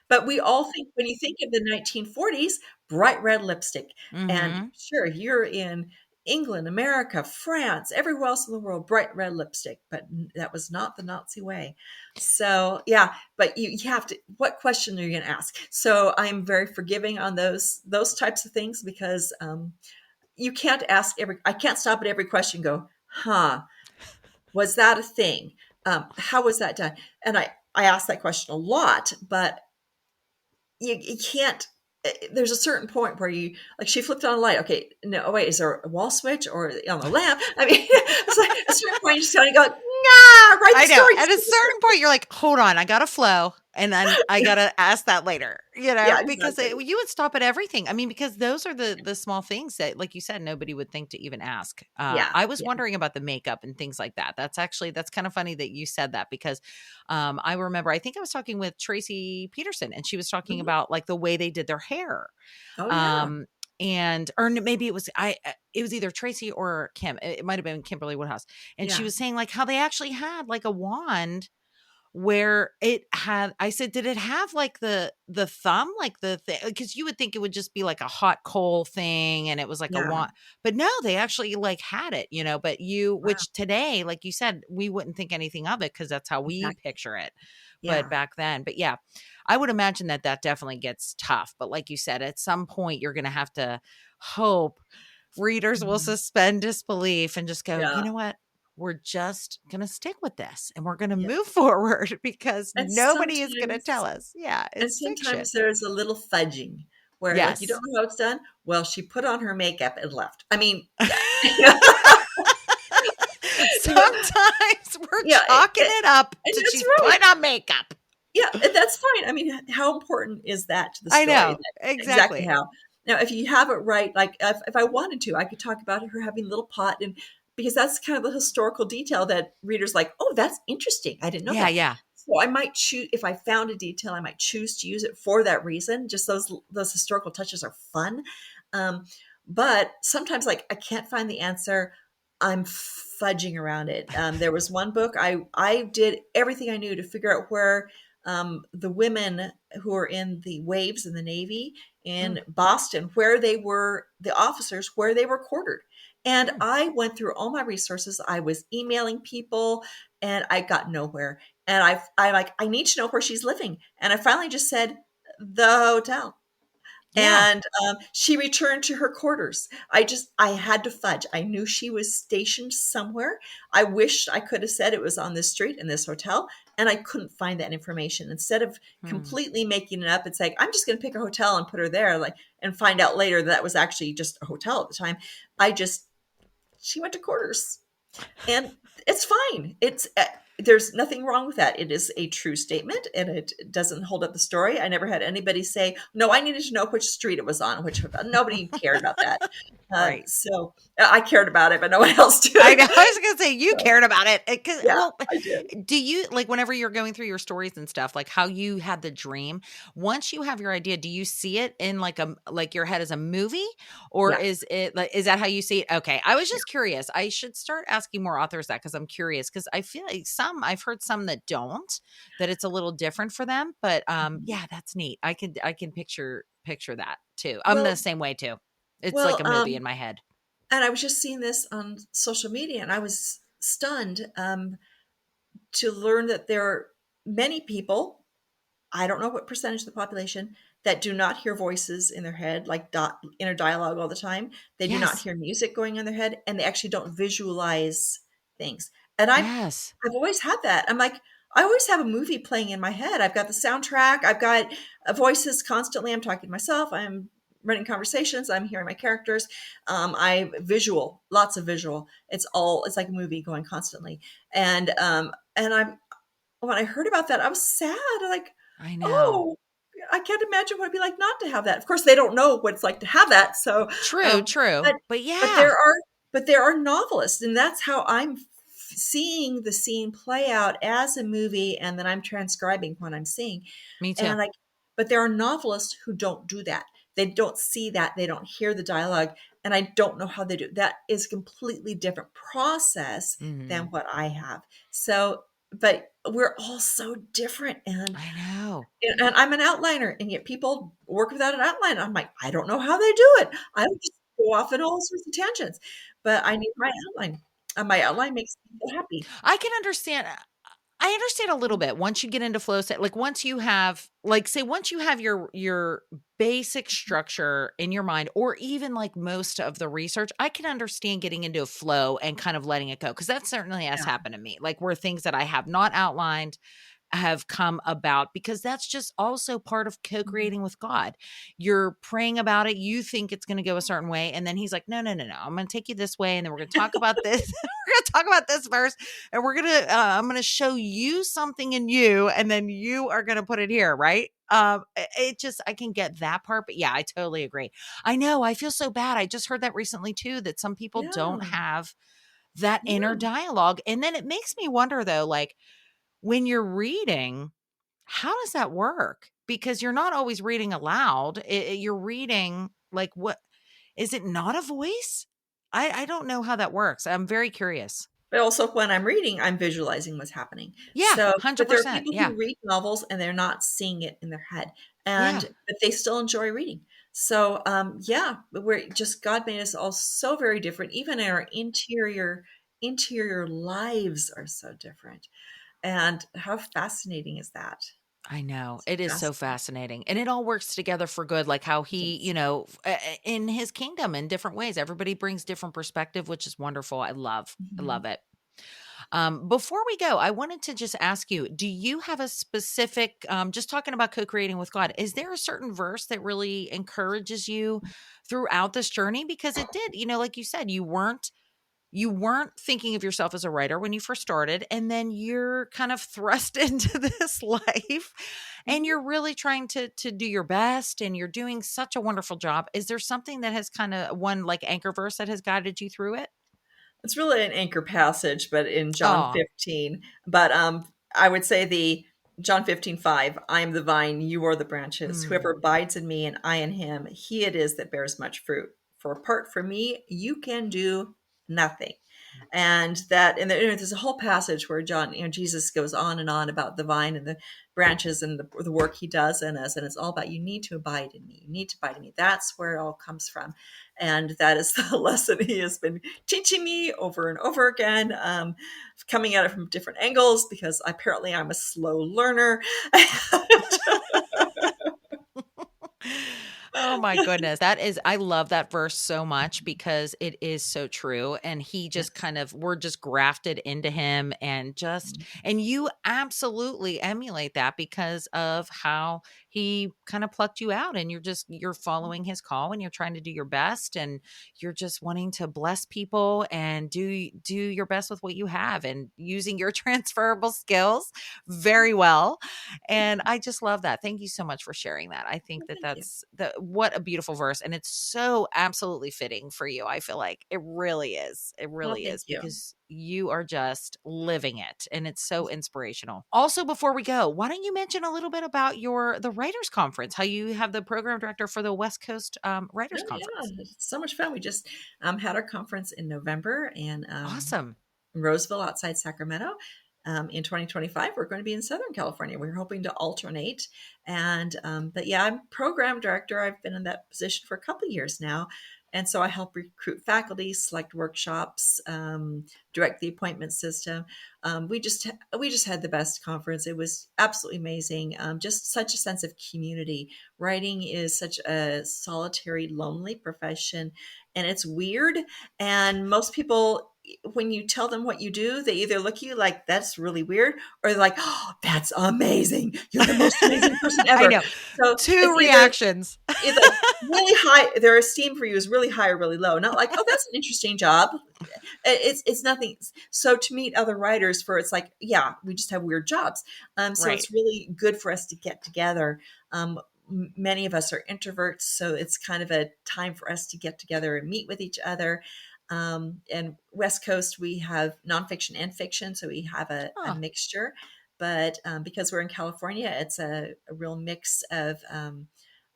but we all think when you think of the 1940s, bright red lipstick. And Mhm. sure, you're in England, America, France, everywhere else in the world, bright red lipstick, but that was not the Nazi way. So yeah, but you have to, what question are you going to ask? So I'm very forgiving on those types of things, because you can't ask I can't stop at every question and go, huh, was that a thing? How was that done? And I ask that question a lot, but you can't, there's a certain point where you, like, she flipped on a light. Okay, no, oh, wait, is there a wall switch or on the lamp? I mean, it's like a certain point you just kind of go, nah, write the I know. story. At Just a write the story. certain point, you're like, hold on, I got to flow. And then I got to ask that later, Yeah, because exactly. you would stop at everything. I mean, because those are the small things that, like you said, nobody would think to even ask. Yeah, I was yeah. wondering about the makeup and things like that. That's kind of funny that you said that, because I remember, I think I was talking with Tracy Peterson, and she was talking Mhm. about like the way they did their hair. Oh yeah, Um, or maybe it was either Tracy or Kim. It might have been Kimberly Woodhouse. And she yeah, was saying like how they actually had like a wand where it had, I said, did it have like the thumb, like the thing? Because you would think it would just be like a hot coal thing and it was like a yeah. wand. But no, they actually like had it, but Wow, which today, like you said, we wouldn't think anything of it because that's how we exactly. picture it. But Yeah. back then, but yeah, I would imagine that definitely gets tough. But like you said, at some point, you're going to have to hope readers will Mhm. suspend disbelief and just go, you Yeah, know what? We're just going to stick with this and we're going to yeah. move forward because And nobody is going to tell sometimes us. Yeah, and it's fiction. sometimes there's a little fudging where, like, you don't Yes. know how it's done. Well, she put on her makeup and left. I mean, yeah. You know, Sometimes we're yeah, chalking it up and to that's she's right. put on makeup. Yeah, and that's fine. I mean, how important is that to the I story? know. That exactly Exactly. how. Now, if you have it right, like if I wanted to, I could talk about her having a little pot, and because that's kind of the historical detail that readers like, oh, that's interesting. I didn't know Yeah, that. yeah. So I might choose, if I found a detail, I might choose to use it for that reason. Just those historical touches are fun. Um, but sometimes, like, I can't find the answer. I'm fudging around it. There was one book I did everything I knew to figure out where the women who are in the waves in the Navy Mm, in Boston, where they were, the officers, where they were quartered. And mm. I went through all my resources. I was emailing people and I got nowhere. And I like, I need to know where she's living. And I finally just said, the hotel. Yeah. And she returned to her quarters. I had to fudge. I knew she was stationed somewhere. I wished I could have said it was on this street in this hotel, and I couldn't find that information. Instead of Hmm. completely making it up and saying, I'm just going to pick a hotel and put her there, like, and find out later that was actually just a hotel at the time, I just, she went to quarters. And it's fine. It's there's nothing wrong with that. It is a true statement, and it doesn't hold up the story. I never had anybody say, "No, I needed to know which street it was on, which nobody cared about that." Right. So I cared about it, but no one else I did. know. I was gonna say you So cared about it. yeah, Well, I did. do you like whenever you're going through your stories and stuff, like how you had the dream? Once you have your idea, do you see it in like your head as a movie, or Yeah, is it like is that how you see it? Okay, I was yeah. just curious. I should start asking more authors that because I'm curious because I feel like I've heard some that don't, that it's a little different for them. But Mhm. yeah, that's neat. I can picture that too. I'm the Well, same way too. It's like well, a movie in my head. and I was just seeing this on social media, and I was stunned to learn that there are many people, I don't know what percentage of the population, that do not hear voices in their head, like inner dialogue all the time. They do not Yes. hear music going in their head, and they actually don't visualize things. And Yes. I've always had that. I'm like, I always have a movie playing in my head. I've got the soundtrack. I've got voices constantly. I'm talking to myself. I'm running conversations. I'm hearing my characters. I visual, lots of visual. It's like a movie going constantly. And I'm when I heard about that, I was sad. Like, I know. oh, I can't imagine what it'd be like not to have that. Of course, they don't know what it's like to have that. So, True, um, true. but But but yeah, there are novelists, and that's how I'm seeing the scene play out as a movie, and then I'm transcribing what I'm seeing. me too. And like, but there are novelists who don't do that. They don't see that. They don't hear the dialogue, and I don't know how they do. That is a completely different process than Mhm. what I have. So, but we're all so different, I know. and I'm an outliner, and yet people work without an outline. I'm like, I don't know how they do it. I would just go off in all sorts of tangents. but I need my outline. My outline makes me feel happy. I can understand. I understand a little bit once you get into flow state. Like once you have, like, say, once you have your basic structure in your mind, or even like most of the research, I can understand getting into a flow and kind of letting it go because that certainly has Yeah. happened to me. Like where things that I have not outlined have come about because that's just also part of Mhm. co-creating with God. You're praying about it, you think it's going to go a certain way, and then he's like, "No, no, no, no. I'm going to take you this way and then we're going to talk about this. We're going to talk about this first and we're going to I'm going to show you something in you and then you are going to put it here, right?" It just I can get that part, but yeah, I totally agree. I know, I feel so bad. I just heard that recently too that some people don't Yeah. have that inner Yeah. dialogue. And then it makes me wonder though, like when you're reading, how does that work? Because you're not always reading aloud. You're reading like what is it not a voice? I don't know how that works. I'm very curious. But also when I'm reading, I'm visualizing what's happening. Yeah, So, but there are 100%. people Yeah. who read novels and they're not seeing it in their head, Yeah. but they still enjoy reading. So, yeah, we're just God made us all so very different. Even our interior lives are so different. And how fascinating is that? I know. It's It is so fascinating. fascinating. And it all works together for good, like how he, Yes. in his kingdom in different ways. Everybody brings different perspective, which is wonderful. I Mhm. love it. Before we go, I wanted to just ask you, do you have a specific, just talking about co-creating with God, is there a certain verse that really encourages you throughout this journey? Because it did, like you said, you weren't thinking of yourself as a writer when you first started, and then you're kind of thrust into this life and Mhm. you're really trying to do your best and you're doing such a wonderful job. Is there something that has kind of one like anchor verse that has guided you through it? It's really an anchor passage, but in John Oh, 15. But I would say the John 15:5. I am the vine, you are the branches. mm, Whoever abides in me and I in him, he it is that bears much fruit. For apart from me, you can do nothing. There's a whole passage where Jesus goes on and on about the vine and the branches and the work he does in us. And it's all about you need to abide in me. You need to abide in me. That's where it all comes from. And that is the lesson he has been teaching me over and over again, coming at it from different angles because apparently I'm a slow learner. oh my goodness. I love that verse so much because it is so true. And he just Yes. kind of, we're just grafted into him and you absolutely emulate that because of how he kind of plucked you out and you're following his call and you're trying to do your best and you're just wanting to bless people and do your best with what you have and using your transferable skills very well. And I just love that. Thank you so much for sharing that. I think Well, that thank you. what a beautiful verse. And it's so absolutely fitting for you. I feel like it really is. It Well, really thank is you. because you are just living it and it's so inspirational. Also, before we go, why don't you mention a little bit about the writers conference, how you have the program director for the West Coast Writers Oh, Conference. yeah. It's so much fun. We just had our conference in November and Awesome. Roseville outside Sacramento. In 2025, we're going to be in Southern California. We're hoping to alternate. But yeah, I'm program director. I've been in that position for a couple of years now. And so I help recruit faculty, select workshops, direct the appointment system. We just had the best conference. It was absolutely amazing. Just such a sense of community. Writing is such a solitary, lonely profession, and it's weird. And most people, when you tell them what you do, they either look at you like that's really weird, or they're like, "Oh, that's amazing! You're the most amazing person I ever." know. So Two it's either reactions. it's like really high. Their esteem for you is really high or really low. Not like, "Oh, that's an interesting job." It's nothing. So to meet other writers, for it's like, yeah, we just have weird jobs. So Right. it's really good for us to get together. Um, Many of us are introverts, so it's kind of a time for us to get together and meet with each other. And West Coast, we have nonfiction and fiction, so we have a Oh, mixture. But because we're in California, it's a real mix of.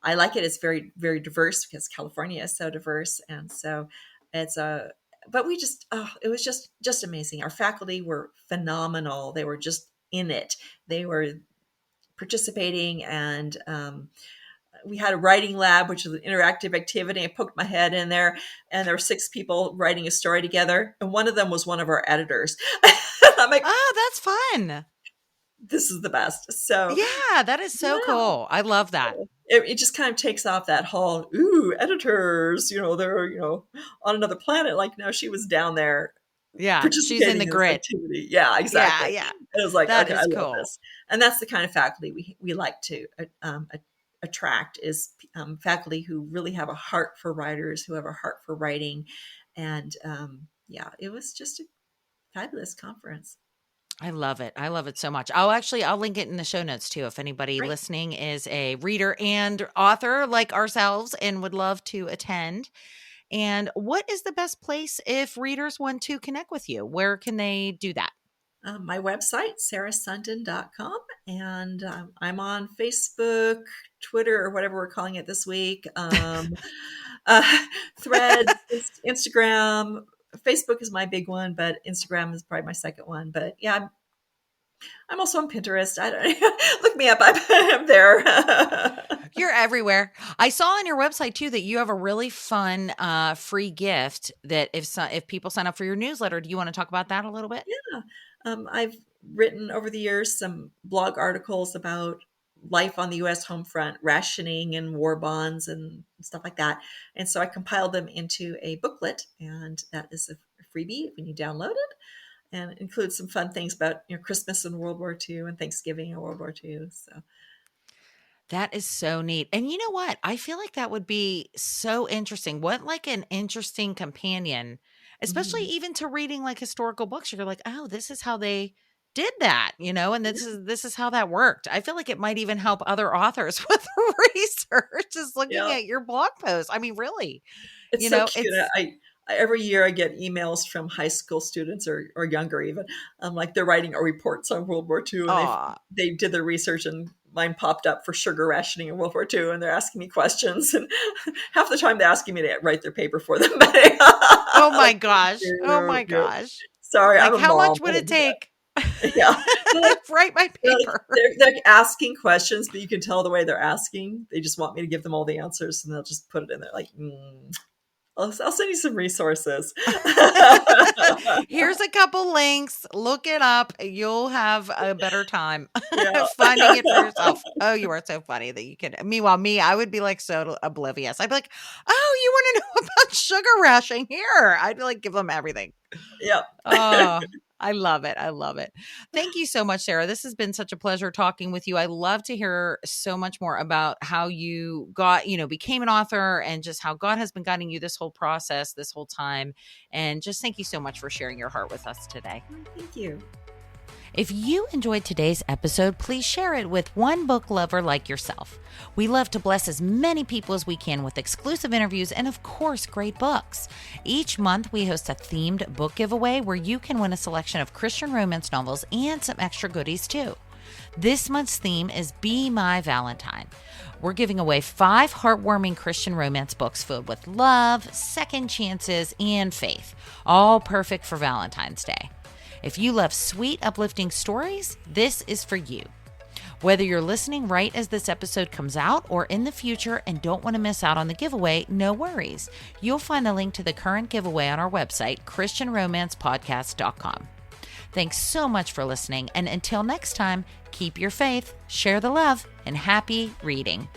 I like it. It's very very diverse because California is so diverse, and so it's a. But we just, oh, it was just amazing. Our faculty were phenomenal. They were just in it. They were participating, and we had a writing lab, which is an interactive activity. I poked my head in there, and there were 6 people writing a story together, and one of them was one of our editors. I'm like, Oh, that's fun. this is the best. So Yeah, that is so yeah, cool. I love that. it just kind of takes off that whole, ooh, editors, they're, on another planet. Like, no, she was down there Yeah, she's in participating the in this grit. activity. Yeah, Yeah, exactly. yeah. And it was like, That okay, I is love cool. this. And that's the kind of faculty we like to attract, is faculty who really have a heart for writers, who have a heart for writing. And yeah, it was just a fabulous conference. I love it. I love it so much. I'll link it in the show notes too. If anybody Great. listening is a reader and author like ourselves and would love to attend. And what is the best place if readers want to connect with you? Where can they do that? My website, sarahsundin.com. And I'm on Facebook, Twitter, or whatever we're calling it this week. Threads, Instagram. Facebook is my big one, but Instagram is probably my second one. But yeah, I'm also on Pinterest. I don't look me up. I'm there. You're everywhere. I saw on your website too that you have a really fun free gift that if people sign up for your newsletter, do you want to talk about that a little bit? Yeah. I've written over the years some blog articles about life on the U.S. home front, rationing and war bonds and stuff like that. And so I compiled them into a booklet, and that is a freebie when you download it, and it includes some fun things about Christmas in World War II and Thanksgiving in World War II. So That is so neat. And you know what? I feel like that would be so interesting. What like an interesting companion, especially mhm. even to reading like historical books. You're like, oh, this is how they did that, and Yeah, this is how that worked. I feel like it might even help other authors with research, just looking yeah. at your blog post. I mean, really, It's so cute. it's Every year I get emails from high school students or younger even, like they're writing reports on World War II, and aw. they did their research, and mine popped up for sugar rationing in World War II, and they're asking me questions, and half the time they're asking me to write their paper for them. But Oh I'm my like, gosh. Oh no, my no, gosh. sorry, I'm Like a how mom. much I would don't it do that. take? Yeah, Write my paper. they're asking questions, but you can tell the way they're asking. They just want me to give them all the answers, and they'll just put it in there like, I'll send you some resources. Here's a couple links. Look it up. You'll have a better time Yeah. finding it for yourself. Oh, you are so funny that you could. Meanwhile, I would be like so oblivious. I'd be like, "Oh, you want to know about sugar rationing? Here." I'd like give them everything. Yeah. Oh, I love it. I love it. Thank you so much, Sarah. This has been such a pleasure talking with you. I love to hear so much more about how you became an author and just how God has been guiding you this whole process, this whole time. And just thank you so much for sharing your heart with us today. Thank you. If you enjoyed today's episode, please share it with one book lover like yourself. We love to bless as many people as we can with exclusive interviews and, of course, great books. Each month, we host a themed book giveaway where you can win a selection of Christian romance novels and some extra goodies, too. This month's theme is Be My Valentine. We're giving away 5 heartwarming Christian romance books filled with love, second chances, and faith, all perfect for Valentine's Day. If you love sweet, uplifting stories, this is for you. Whether you're listening right as this episode comes out or in the future and don't want to miss out on the giveaway, no worries. You'll find a link to the current giveaway on our website, ChristianRomancePodcast.com. Thanks so much for listening, and until next time, keep your faith, share the love, and happy reading.